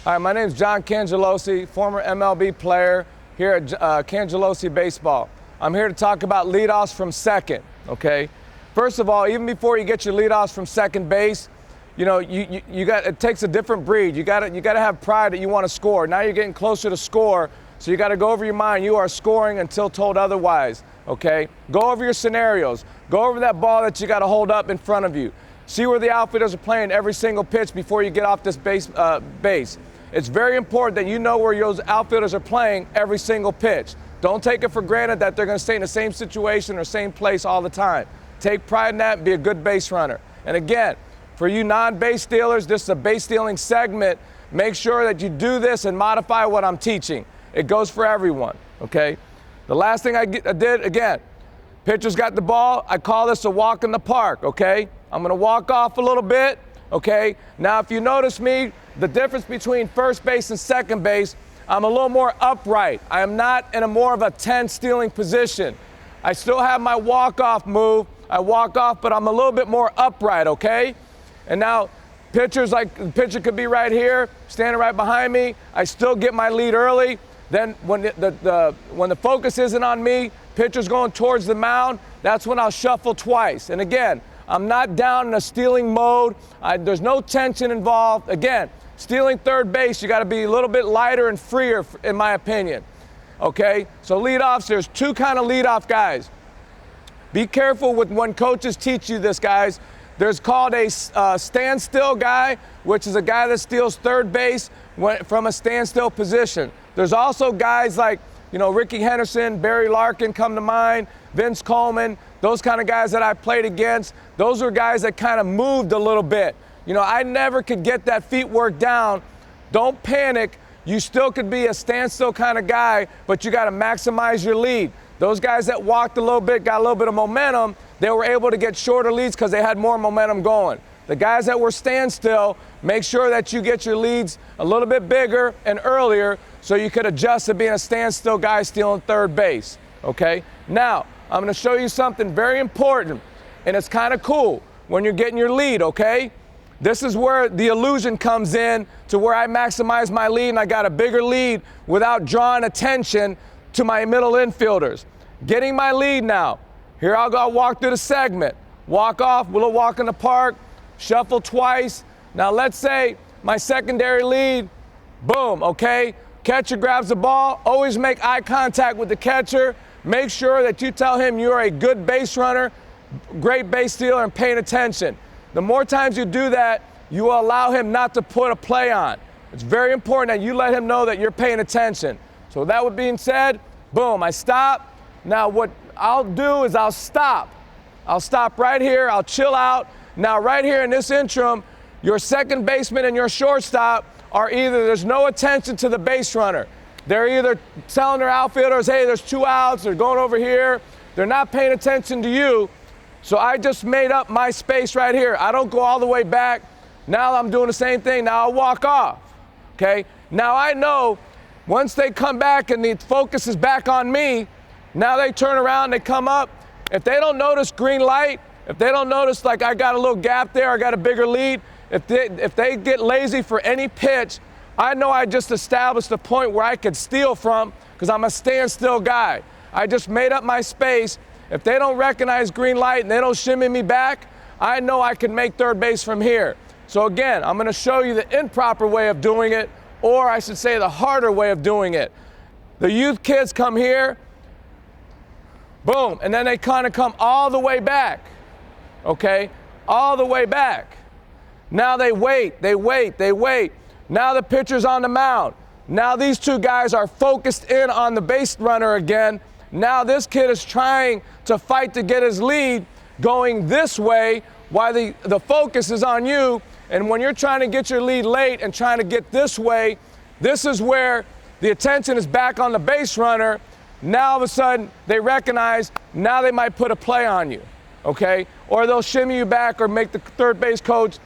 Hi, my name is John Cangelosi, former MLB player here at Cangelosi Baseball. I'm here to talk about leadoffs from second, okay? First of all, even before you get your leadoffs from second base, you know, it takes a different breed. You got to have pride that you want to score. Now you're getting closer to score, so you got to go over your mind. You are scoring until told otherwise, okay? Go over your scenarios. Go over that ball that you got to hold up in front of you. See where the outfielders are playing every single pitch before you get off this base. It's very important that you know where those outfielders are playing every single pitch. Don't take it for granted that they're going to stay in the same situation or same place all the time. Take pride in that and be a good base runner. And again, for you non-base stealers, this is a base stealing segment. Make sure that you do this and modify what I'm teaching. It goes for everyone, okay? The last thing I did, again, pitcher's got the ball. I call this a walk in the park, okay? I'm going to walk off a little bit, okay? Now, if you notice me, the difference between first base and second base, I'm a little more upright. I am not in a more of a 10 stealing position. I still have my walk-off move. I walk off, but I'm a little bit more upright, okay? And now, the pitcher could be right here, standing right behind me. I still get my lead early. Then when the focus isn't on me, pitcher's going towards the mound, that's when I'll shuffle twice. And again, I'm not down in a stealing mode. There's no tension involved. Again, stealing third base, you got to be a little bit lighter and freer, in my opinion. Okay? So leadoffs, there's two kind of leadoff guys. Be careful with when coaches teach you this, guys. There's called a standstill guy, which is a guy that steals third base from a standstill position. There's also guys like, you know, Ricky Henderson, Barry Larkin come to mind, Vince Coleman, those kind of guys that I played against. Those were guys that kind of moved a little bit. You know, I never could get that feet work down. Don't panic. You still could be a standstill kind of guy, but you got to maximize your lead. Those guys that walked a little bit, got a little bit of momentum, they were able to get shorter leads because they had more momentum going. The guys that were standstill, make sure that you get your leads a little bit bigger and earlier so you could adjust to being a standstill guy stealing third base, okay? Now, I'm going to show you something very important, and it's kind of cool when you're getting your lead, okay? This is where the illusion comes in to where I maximize my lead and I got a bigger lead without drawing attention to my middle infielders. Getting my lead now. Here I'll go walk through the segment. Walk off, we'll walk in the park, shuffle twice. Now let's say my secondary lead, boom, okay? Catcher grabs the ball, always make eye contact with the catcher. Make sure that you tell him you're a good base runner, great base stealer, and paying attention. The more times you do that, you will allow him not to put a play on. It's very important that you let him know that you're paying attention. So with that being said, boom, I stop. Now what I'll do is I'll stop. I'll stop right here, I'll chill out. Now right here in this interim, your second baseman and your shortstop are either, there's no attention to the base runner. They're either telling their outfielders, hey, there's 2 outs, they're going over here. They're not paying attention to you. So I just made up my space right here. I don't go all the way back. Now I'm doing the same thing. Now I'll walk off, okay? Now I know once they come back and the focus is back on me, now they turn around, they come up. If they don't notice green light, if they don't notice like I got a little gap there, I got a bigger lead, if they get lazy for any pitch, I know I just established a point where I could steal from because I'm a standstill guy. I just made up my space. If they don't recognize green light and they don't shimmy me back, I know I can make third base from here. So again, I'm going to show you the improper way of doing it, or I should say the harder way of doing it. The youth kids come here, boom, and then they kind of come all the way back, okay? All the way back. Now they wait. Now the pitcher's on the mound. Now these two guys are focused in on the base runner again. Now this kid is trying to fight to get his lead going this way while the focus is on you. And when you're trying to get your lead late and trying to get this way, this is where the attention is back on the base runner. Now all of a sudden they recognize, now they might put a play on you, okay? Or they'll shimmy you back or make the third base coach,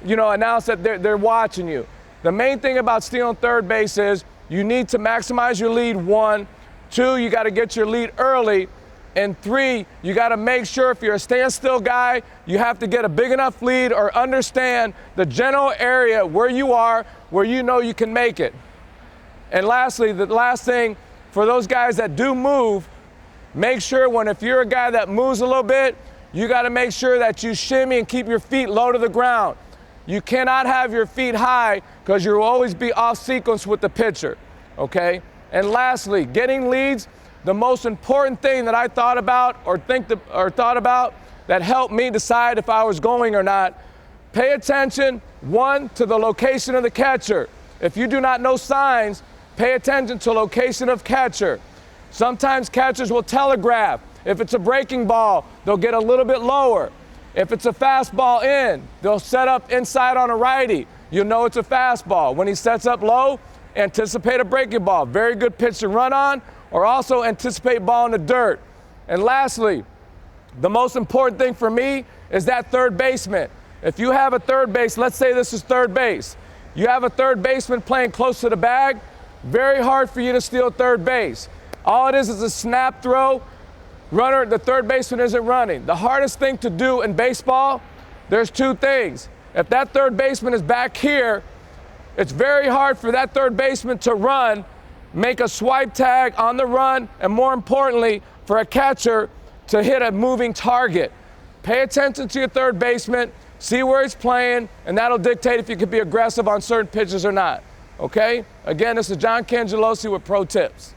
you know, announce that they're watching you. The main thing about stealing third base is you need to maximize your lead, 1. 2, you got to get your lead early. And 3, you got to make sure if you're a standstill guy, you have to get a big enough lead or understand the general area where you are, where you know you can make it. And lastly, the last thing, for those guys that do move, make sure if you're a guy that moves a little bit, you got to make sure that you shimmy and keep your feet low to the ground. You cannot have your feet high because you'll always be off sequence with the pitcher, okay? And lastly, getting leads, the most important thing that I thought about that helped me decide if I was going or not, pay attention, 1, to the location of the catcher. If you do not know signs, pay attention to location of catcher. Sometimes catchers will telegraph. If it's a breaking ball, they'll get a little bit lower. If it's a fastball in, they'll set up inside on a righty. You'll know it's a fastball. When he sets up low, anticipate a breaking ball. Very good pitch to run on, or also anticipate ball in the dirt. And lastly, the most important thing for me is that third baseman. If you have a third base, let's say this is third base. You have a third baseman playing close to the bag, very hard for you to steal third base. All it is a snap throw. Runner, the third baseman isn't running. The hardest thing to do in baseball, there's 2 things. If that third baseman is back here, it's very hard for that third baseman to run, make a swipe tag on the run, and more importantly, for a catcher to hit a moving target. Pay attention to your third baseman, see where he's playing, and that'll dictate if you can be aggressive on certain pitches or not. Okay? Again, this is John Cangelosi with Pro Tips.